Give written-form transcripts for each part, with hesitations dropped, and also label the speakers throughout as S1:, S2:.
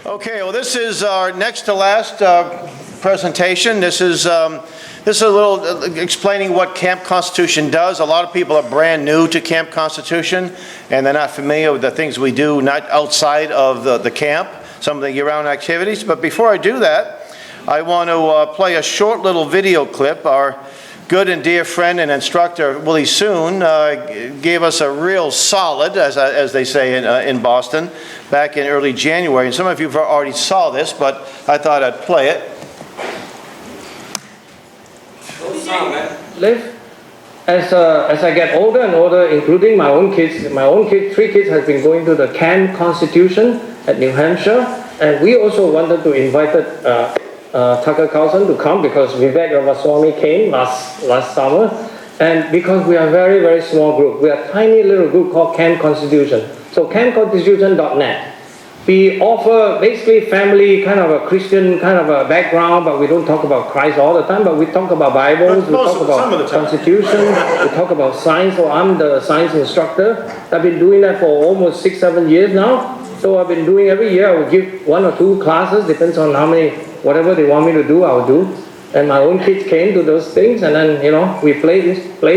S1: Okay, well, this is our next to last presentation. This is a little explaining what Camp Constitution does. A lot of people are brand new to Camp Constitution, and they're not familiar with the things we do, not outside of the camp, some of the year-round activities. But before I do that, I want to play a short little video clip. Our good and dear friend and instructor, Willie Soon, gave us a real solid, as they say in Boston, back in early January. And some of you already saw this, but I thought I'd play it.
S2: Live. As I get older and older, including my own kids, three kids have been going to the Camp Constitution at New Hampshire, and we also wanted to invite Tucker Carlson to come because Vivek Ramaswamy came last summer, and because we are a very, very small group. We are a tiny little group called Camp Constitution. So campconstitution.net. We offer basically family, kind of a Christian kind of a background, but we don't talk about Christ all the time, but we talk about Bibles, we talk about Constitution, we talk about science. So I'm the science instructor. I've been doing that for almost 6-7 years now. So I've been doing every year, I will give 1 or 2 classes, depends on how many, whatever they want me to do, I'll do. And my own kids came to those things, and then, we play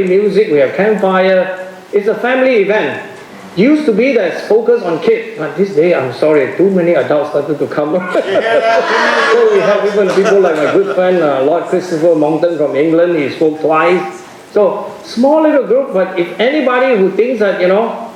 S2: music, we have campfire. It's a family event. Used to be that it's focused on kids, but this day, I'm sorry, too many adults started to come. So we have even people like my good friend, Lord Christopher Monckton from England, he spoke twice. So, small little group, but if anybody who thinks that,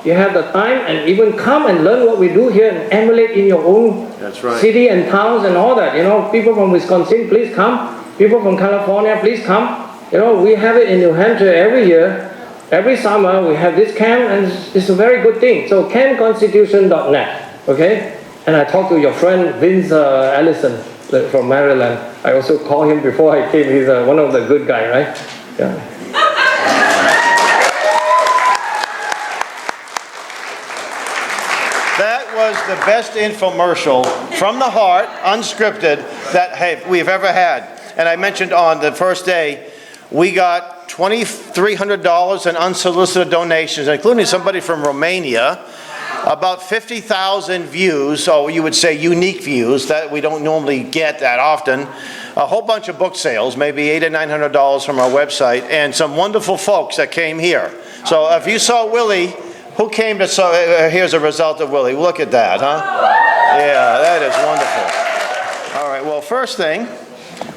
S2: you have the time and even come and learn what we do here and emulate in your own city and towns and all that. People from Wisconsin, please come. People from California, please come. We have it in New Hampshire every year. Every summer we have this camp, and it's a very good thing. So campconstitution.net, okay? And I talked to your friend Vince Allison from Maryland. I also called him before I came. He's one of the good guys, right? Yeah.
S1: That was the best infomercial from the heart, unscripted, that we've ever had. And I mentioned on the first day, we got $2,300 in unsolicited donations, including somebody from Romania, about 50,000 views, or you would say unique views, that we don't normally get that often, a whole bunch of book sales, maybe $800 or $900 from our website, and some wonderful folks that came here. So if you saw Willie, who came to saw, here's a result of Willie. Look at that, huh? Yeah, that is wonderful. All right, well, first thing,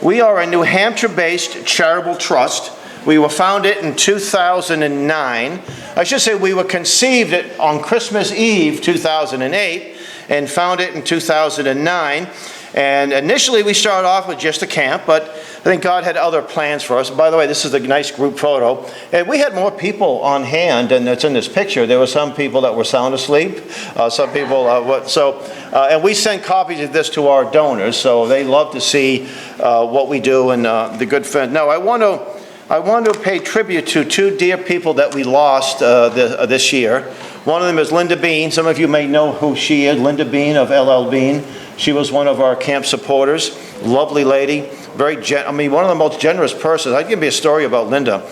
S1: we are a New Hampshire-based charitable trust. We were founded in 2009. I should say we were conceived on Christmas Eve 2008 and founded in 2009. And initially we started off with just a camp, but I think God had other plans for us. By the way, this is a nice group photo. And we had more people on hand than that's in this picture. There were some people that were sound asleep. Some people, and we sent copies of this to our donors, so they love to see what we do and the good friend. Now, I want to pay tribute to 2 dear people that we lost this year. One of them is Linda Bean. Some of you may know who she is, Linda Bean of LL Bean. She was one of our camp supporters, lovely lady, one of the most generous persons. I'll give you a story about Linda.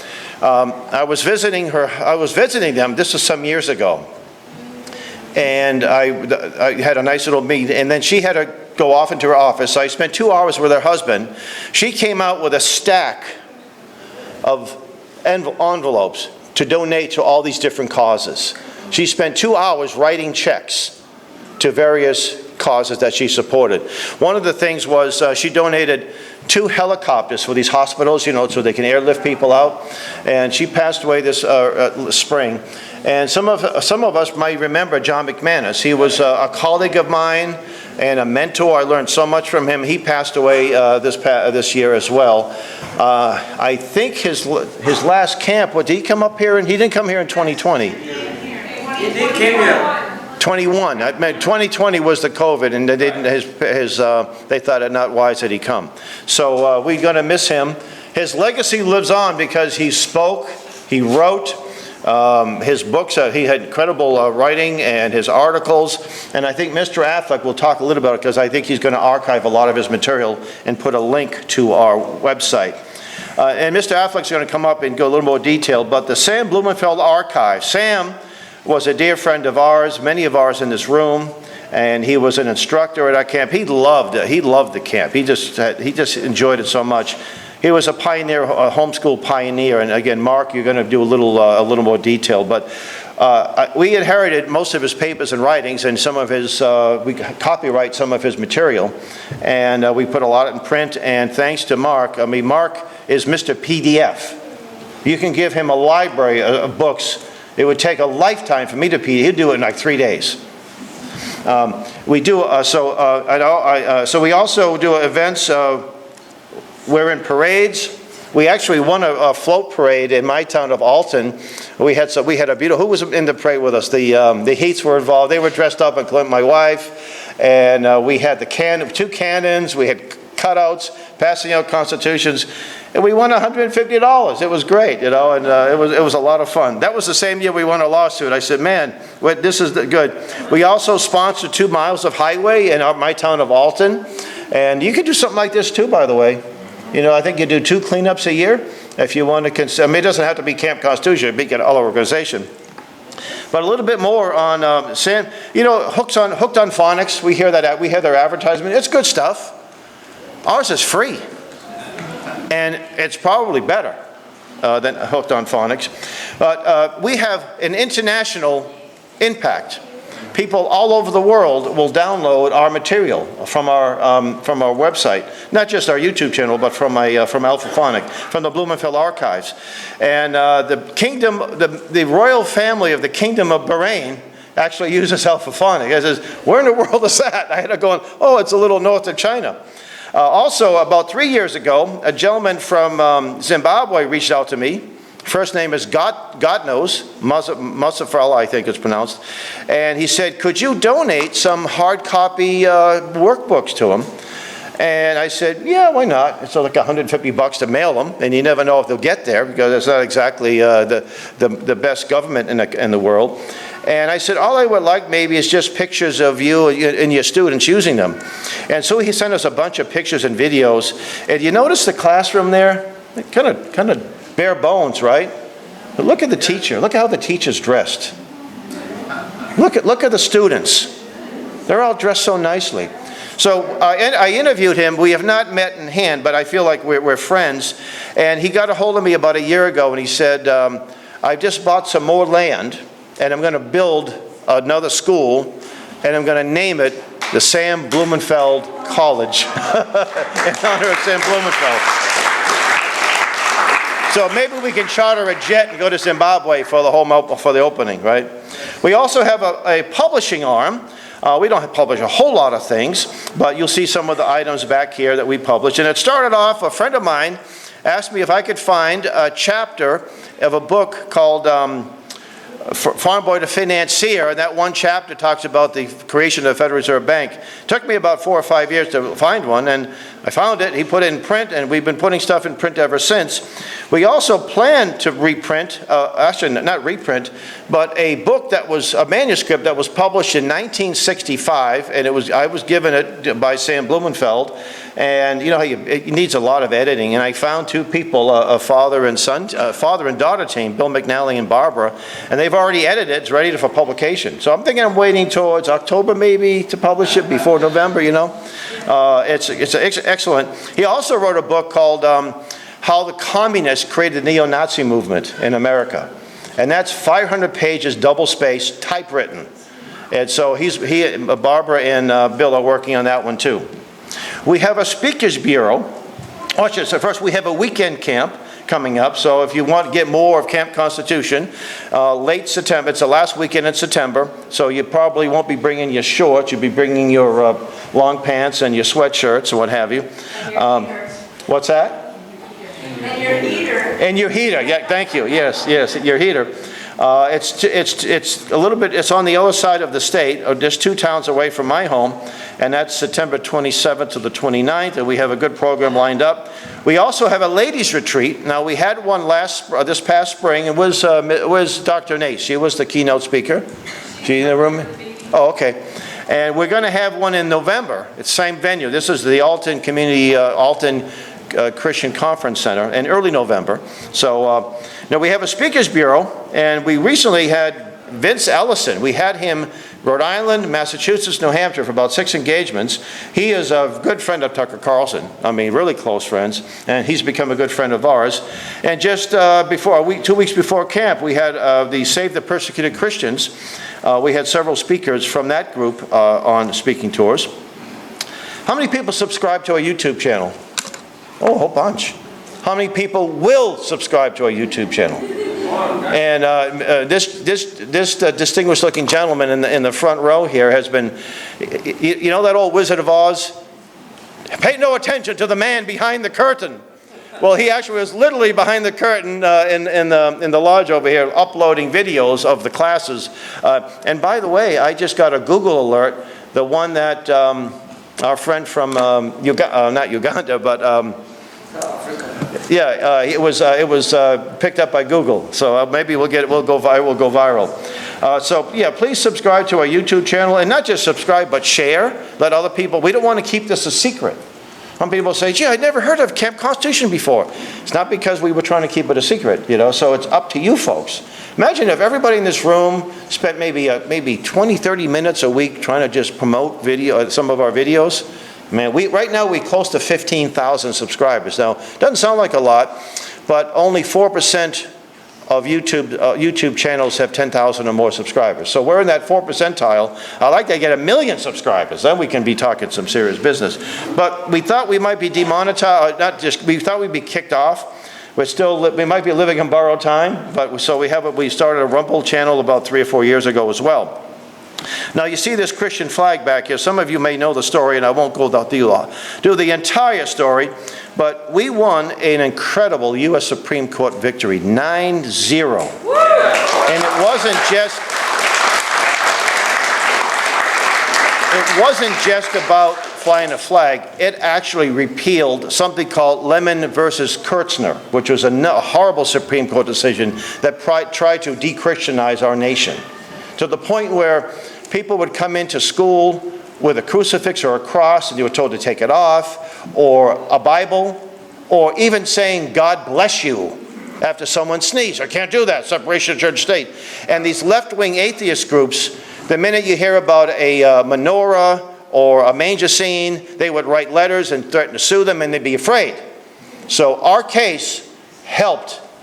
S1: I was visiting them, this was some years ago. And I had a nice little meeting, and then she had to go off into her office. So I spent 2 hours with her husband. She came out with a stack of envelopes to donate to all these different causes. She spent 2 hours writing checks to various causes that she supported. One of the things was she donated 2 helicopters for these hospitals, so they can airlift people out. And she passed away this spring. And some of us might remember John McManus. He was a colleague of mine and a mentor. I learned so much from him. He passed away this year as well. I think his last camp, did he come up here? And he didn't come here in 2020.
S3: He did came here.
S1: 21. 2020 was the COVID, and they thought it not wise that he come. So we're going to miss him. His legacy lives on because he spoke, he wrote, his books. He had incredible writing and his articles. And I think Mr. Affleck will talk a little about it because I think he's going to archive a lot of his material and put a link to our website. And Mr. Affleck's going to come up and go a little more detail. But the Sam Blumenfeld Archive. Sam was a dear friend of ours, many of ours in this room, and he was an instructor at our camp. He loved it. He loved the camp. He just enjoyed it so much. He was a pioneer, a homeschool pioneer. And again, Mark, you're going to do a little more detail. But we inherited most of his papers and writings, and some of his, we copyright some of his material. And we put a lot in print. And thanks to Mark, I mean, Mark is Mr. PDF. You can give him a library of books. It would take a lifetime for me to PDF. He'd do it in like 3 days. We do, so we also do events. We're in parades. We actually won a float parade in my town of Alton. We had a beautiful, who was in the parade with us? The Heats were involved. They were dressed up, including my wife. And we had two cannons. We had cutouts, passing out constitutions. And we won $150. It was great, you know, and it was a lot of fun. That was the same year we won a lawsuit. I said, man, this is good. We also sponsored 2 miles of highway in my town of Alton. And you can do something like this too, by the way. You know, I think you do 2 cleanups a year if you want to consider. I mean, it doesn't have to be Camp Constitution, it can be an organization. But a little bit more on Sam. You know, Hooked on Phonics. We hear their advertisement. It's good stuff. Ours is free, and it's probably better than Hooked on Phonics. But we have an international impact. People all over the world will download our material from our website, not just our YouTube channel, but from Alphaphonic, from the Blumenfeld archives. And the royal family of the Kingdom of Bahrain actually uses Alphaphonic. I says, where in the world is that? I had to go, oh, it's a little north of China. Also, about 3 years ago, a gentleman from Zimbabwe reached out to me. First name is God knows, Musafrala, I think it's pronounced. And he said, could you donate some hard copy workbooks to him? And I said, yeah, why not? It's like $150 to mail them, and you never know if they'll get there, because it's not exactly the best government in the world. And I said, all I would like maybe is just pictures of you and your students using them. And so he sent us a bunch of pictures and videos. And you notice the classroom there? Kind of bare bones, right? But look at the teacher. Look at how the teacher's dressed. Look at the students. They're all dressed so nicely. So I interviewed him. We have not met in hand, but I feel like we're friends. And he got a hold of me about a year ago, and he said, I just bought some more land, and I'm going to build another school, and I'm going to name it the Sam Blumenfeld College in honor of Sam Blumenfeld. So maybe we can charter a jet and go to Zimbabwe for the opening, right? We also have a publishing arm. We don't publish a whole lot of things, but you'll see some of the items back here that we publish. And it started off, a friend of mine asked me if I could find a chapter of a book called Farm Boy to Financier, and that one chapter talks about the creation of the Federal Reserve Bank. It took me about 4 or 5 years to find one, and I found it. He put it in print, and we've been putting stuff in print ever since. We also plan to reprint, actually not reprint, but a book that was a manuscript that was published in 1965, and I was given it by Sam Blumenfeld. And you know, it needs a lot of editing. And I found 2 people, a father and daughter team, Bill McNally and Barbara, and they've already edited it. It's ready for publication. So I'm thinking I'm waiting towards October maybe to publish it before November. You know, it's excellent. He also wrote a book called How the Communists Created the Neo-Nazi Movement in America, and that's 500 pages, double-spaced, typewritten. And so Barbara and Bill are working on that one too. We have a speakers bureau. So first we have a weekend camp coming up. So if you want to get more of Camp Constitution, late September, it's the last weekend in September. So you probably won't be bringing your shorts. You'll be bringing your long pants and your sweatshirts and what have you. What's that?
S3: And your heater.
S1: And your heater. Yeah, thank you. Yes, your heater. It's a little bit, it's on the other side of the state, just 2 towns away from my home, and that's September 27th to the 29th, and we have a good program lined up. We also have a ladies' retreat. Now, we had one this past spring. It was Dr. Nace. She was the keynote speaker. She in the room? Oh, okay. And we're going to have one in November. It's the same venue. This is the Alton Community, Alton Christian Conference Center in early November. So Now, we have a speakers bureau, and we recently had Vince Ellison. We had him Rhode Island, Massachusetts, New Hampshire for about 6 engagements. He is a good friend of Tucker Carlson. I mean, really close friends, and he's become a good friend of ours. And just before, 2 weeks before camp, we had the Save the Persecuted Christians. We had several speakers from that group on speaking tours. How many people subscribe to our YouTube channel? Oh, a whole bunch. How many people will subscribe to our YouTube channel? And this distinguished-looking gentleman in the front row here has been, you know that old Wizard of Oz? Pay no attention to the man behind the curtain. Well, he actually was literally behind the curtain in the lodge over here, uploading videos of the classes. And by the way, I just got a Google alert, the one that our friend from not Uganda, but yeah, it was picked up by Google, so maybe we'll go viral. So yeah, please subscribe to our YouTube channel, and not just subscribe, but share. Let other people. We don't want to keep this a secret. Some people say, "Gee, I'd never heard of Camp Constitution before." It's not because we were trying to keep it a secret, you know. So it's up to you folks. Imagine if everybody in this room spent maybe 20, 30 minutes a week trying to just promote some of our videos. Man, right now we're close to 15,000 subscribers. Now, doesn't sound like a lot, but only 4% of YouTube channels have 10,000 or more subscribers. So we're in that 4 percentile. I'd like to get 1 million subscribers. Then we can be talking some serious business. But we thought we might be demonetized. We thought we'd be kicked off. We might be living in borrowed time. But so we started a Rumble channel about 3 or 4 years ago as well. Now you see this Christian flag back here. Some of you may know the story, and I won't go do the entire story, but we won an incredible U.S. Supreme Court victory, 9-0. And it wasn't just about flying a flag. It actually repealed something called Lemon versus Kertzner, which was a horrible Supreme Court decision that tried to de-Christianize our nation, to the point where people would come into school with a crucifix or a cross and you were told to take it off, or a Bible, or even saying, "God bless you," after someone sneezed. I can't do that, separation of church and state. And these left-wing atheist groups, the minute you hear about a menorah or a manger scene, they would write letters and threaten to sue them, and they'd be afraid. So our case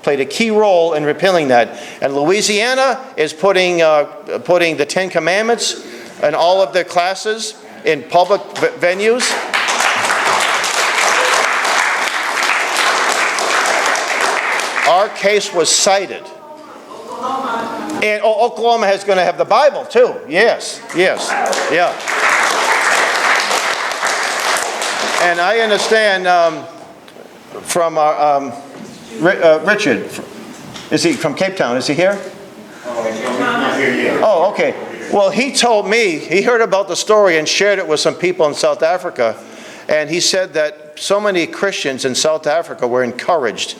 S1: played a key role in repealing that. And Louisiana is putting the 10 Commandments in all of their classes in public venues. Our case was cited. And Oklahoma is going to have the Bible too. Yes, yeah. And I understand from our Richard, is he from Cape Town? Is he here? Oh, okay. Well, he told me, he heard about the story and shared it with some people in South Africa. And he said that so many Christians in South Africa were encouraged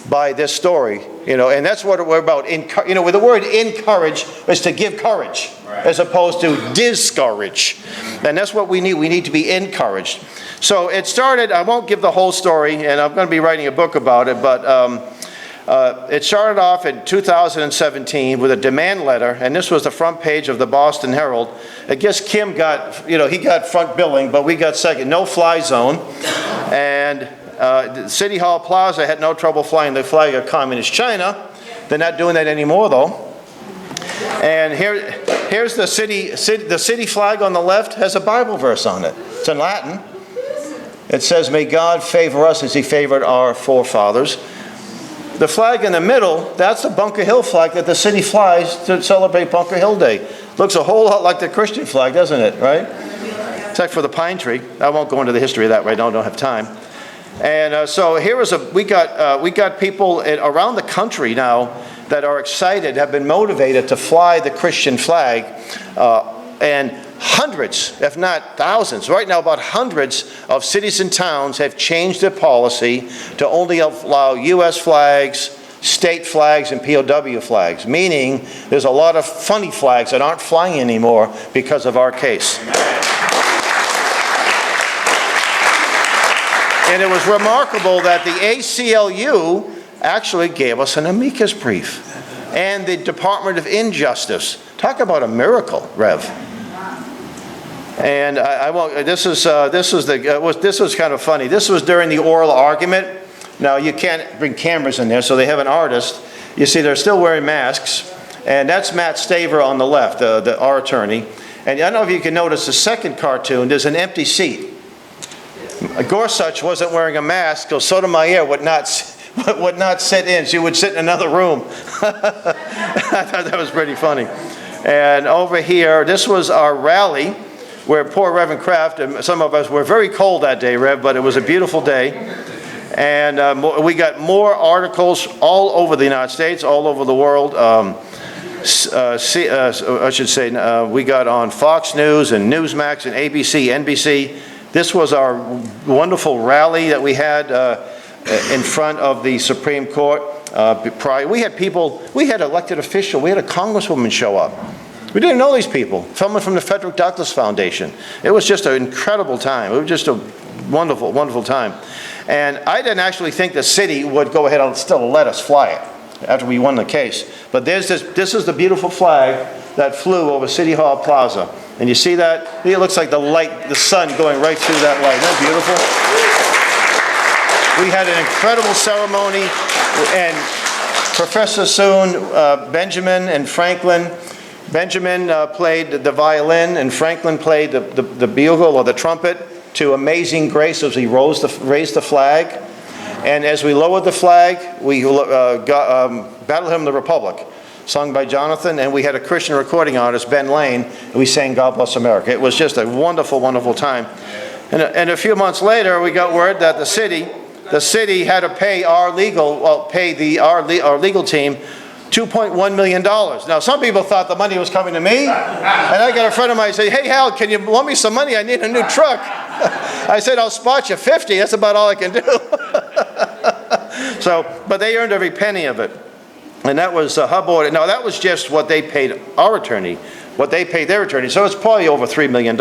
S1: by this story, you know, and that's what we're about. You know, with the word encourage is to give courage, as opposed to discourage. And that's what we need. We need to be encouraged. So it started, I won't give the whole story, and I'm going to be writing a book about it, but it started off in 2017 with a demand letter, and this was the front page of the Boston Herald. I guess Kim got, he got front billing, but we got second. No fly zone. And City Hall Plaza had no trouble flying the flag of Communist China. They're not doing that anymore, though. And here's the city flag on the left has a Bible verse on it. It's in Latin. It says, "May God favor us as he favored our forefathers." The flag in the middle, that's the Bunker Hill flag that the city flies to celebrate Bunker Hill Day. Looks a whole lot like the Christian flag, doesn't it, right? Except for the pine tree. I won't go into the history of that right now, I don't have time. And so here was we got people around the country now that are excited, have been motivated to fly the Christian flag, and hundreds, if not thousands, right now about hundreds of cities and towns have changed their policy to only allow U.S. flags, state flags, and POW flags, meaning there's a lot of funny flags that aren't flying anymore because of our case. And it was remarkable that the ACLU actually gave us an amicus brief. And the Department of Injustice. Talk about a miracle, Rev. And I won't, this was kind of funny. This was during the oral argument. Now, you can't bring cameras in there, so they have an artist. You see, they're still wearing masks. And that's Matt Staver on the left, our attorney. And I don't know if you can notice the second cartoon, there's an empty seat. Gorsuch wasn't wearing a mask, so Sotomayor would not sit in. She would sit in another room. I thought that was pretty funny. And over here, this was our rally, where poor Reverend Kraft and some of us were very cold that day, Rev, but it was a beautiful day. And we got more articles all over the United States, all over the world. I should say, we got on Fox News and Newsmax and ABC, NBC. This was our wonderful rally that we had in front of the Supreme Court. We had people, we had elected officials, we had a congresswoman show up. We didn't know these people, someone from the Frederick Douglass Foundation. It was just an incredible time. It was just a wonderful, wonderful time. And I didn't actually think the city would go ahead and still let us fly it after we won the case. But this is the beautiful flag that flew over City Hall Plaza. And you see that? It looks like the light, the sun going right through that light. Isn't that beautiful? We had an incredible ceremony, and Professor Soon, Benjamin and Franklin. Benjamin played the violin, and Franklin played the bugle or the trumpet to Amazing Grace as he raised the flag. And as we lowered the flag, we Battle Hymn of the Republic, sung by Jonathan, and we had a Christian recording artist, Ben Lane, and we sang God Bless America. It was just a wonderful, wonderful time. And a few months later, we got word that the city had to pay our legal team $2.1 million. Now, some people thought the money was coming to me, and I got a friend of mine say, "Hey, Hal, can you loan me some money? I need a new truck." I said, "I'll spot you 50. That's about all I can do." But they earned every penny of it. And that was Hub Order. Now, that was just what they paid our attorney, what they paid their attorney. So it's probably over $3 million.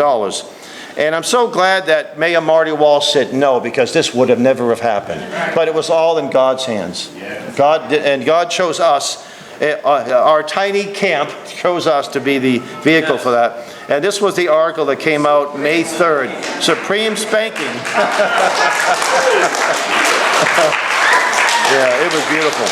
S1: And I'm so glad that Mayor Marty Walsh said no, because this would have never have happened. But it was all in God's hands. God chose us. Our tiny camp chose us to be the vehicle for that. And this was the article that came out May 3rd. Supreme spanking. Yeah, it was beautiful.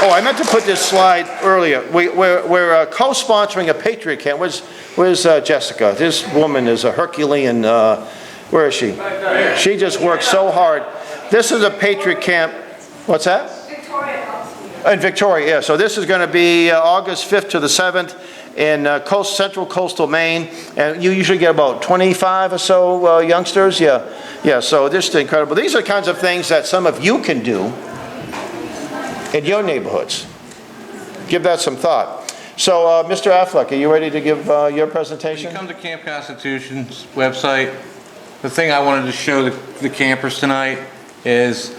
S1: I meant to put this slide earlier. We're co-sponsoring a Patriot camp. Where's Jessica? This woman is a Herculean. Where is she? She just works so hard. This is a Patriot camp. What's that? In Victoria, yeah. So this is going to be August 5th to the 7th in central coastal Maine. And you usually get about 25 or so youngsters. Yeah. So this is incredible. These are kinds of things that some of you can do in your neighborhoods. Give that some thought. So, Mr. Affleck, are you ready to give your presentation?
S4: When you come to Camp Constitution's website, the thing I wanted to show the campers tonight is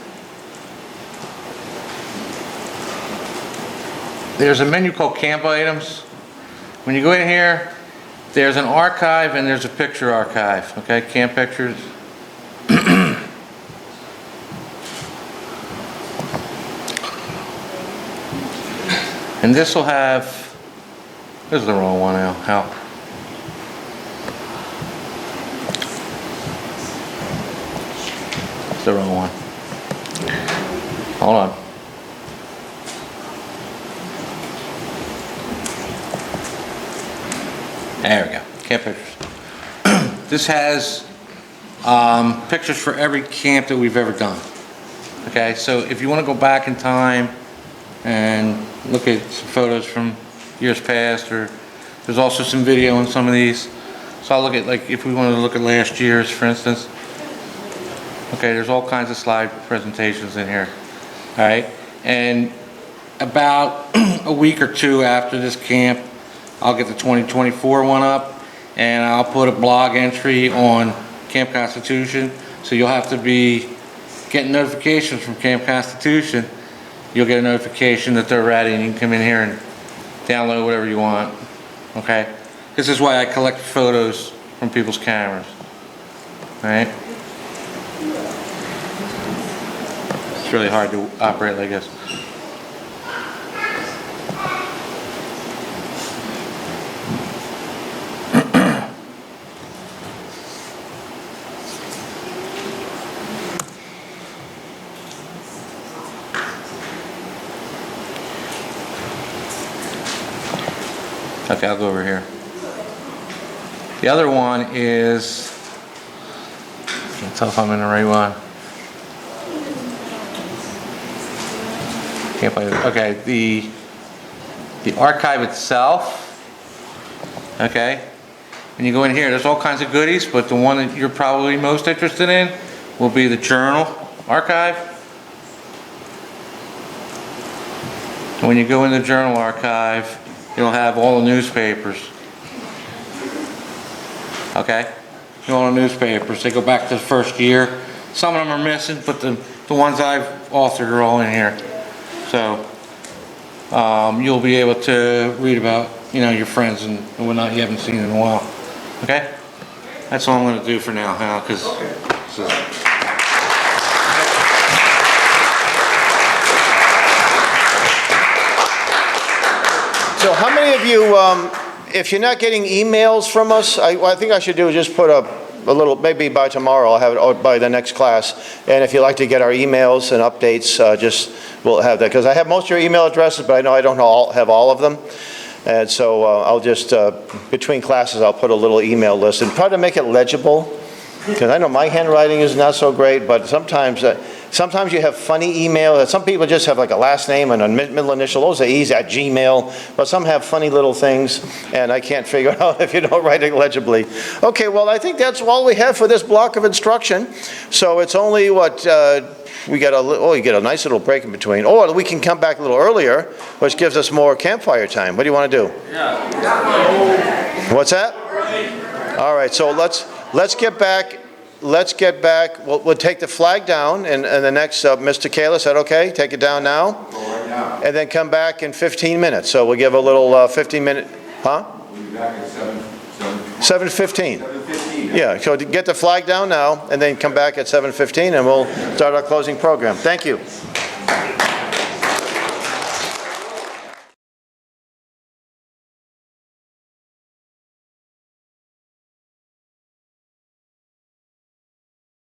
S4: there's a menu called Camp Items. When you go in here, there's an archive and there's a picture archive, okay? Camp pictures. And this will have, this is the wrong one now, Hal. It's the wrong one. Hold on. There we go, camp pictures. This has pictures for every camp that we've ever done. Okay, so if you want to go back in time and look at some photos from years past, or there's also some video on some of these. So I'll look at, like, if we wanted to look at last year's, for instance. Okay, there's all kinds of slide presentations in here. All right, and about a week or two after this camp, I'll get the 2024 one up, and I'll put a blog entry on Camp Constitution. So you'll have to be getting notifications from Camp Constitution. You'll get a notification that they're ready, and you can come in here and download whatever you want. Okay? This is why I collect photos from people's cameras. All right? It's really hard to operate like this. Okay, I'll go over here. The other one is, can't tell if I'm in the right one. Can't play, okay, the archive itself, okay? And you go in here, there's all kinds of goodies, but the one that you're probably most interested in will be the journal archive. And when you go in the journal archive, you'll have all the newspapers. Okay? All the newspapers, they go back to the first year. Some of them are missing, but the ones I've authored are all in here. So, you'll be able to read about, you know, your friends and whatnot you haven't seen in a while. Okay? That's all I'm gonna do for now, Hal, because
S1: So how many of you, if you're not getting emails from us, what I think I should do is just put a little, maybe by tomorrow, I'll have it out by the next class. And if you'd like to get our emails and updates, we'll have that. Because I have most of your email addresses, but I know I don't have all of them. And so I'll just, between classes, I'll put a little email list and try to make it legible. Because I know my handwriting is not so great, but sometimes you have funny email. Some people just have like a last name and a middle initial. Those are easy at Gmail, but some have funny little things, and I can't figure out if you don't write it legibly. Okay, well, I think that's all we have for this block of instruction. So it's only what, you get a nice little break in between. Or we can come back a little earlier, which gives us more campfire time. What do you want to do? Yeah. What's that? All right, so let's get back. We'll take the flag down and the next, Mr. Kayla, is that okay? Take it down now? And then come back in 15 minutes. So we'll give a little 15-minute, huh?
S5: We'll be back at
S1: 7:15.
S5: 7:15.
S1: Yeah, so to get the flag down now and then come back at 7:15 and we'll start our closing program. Thank you.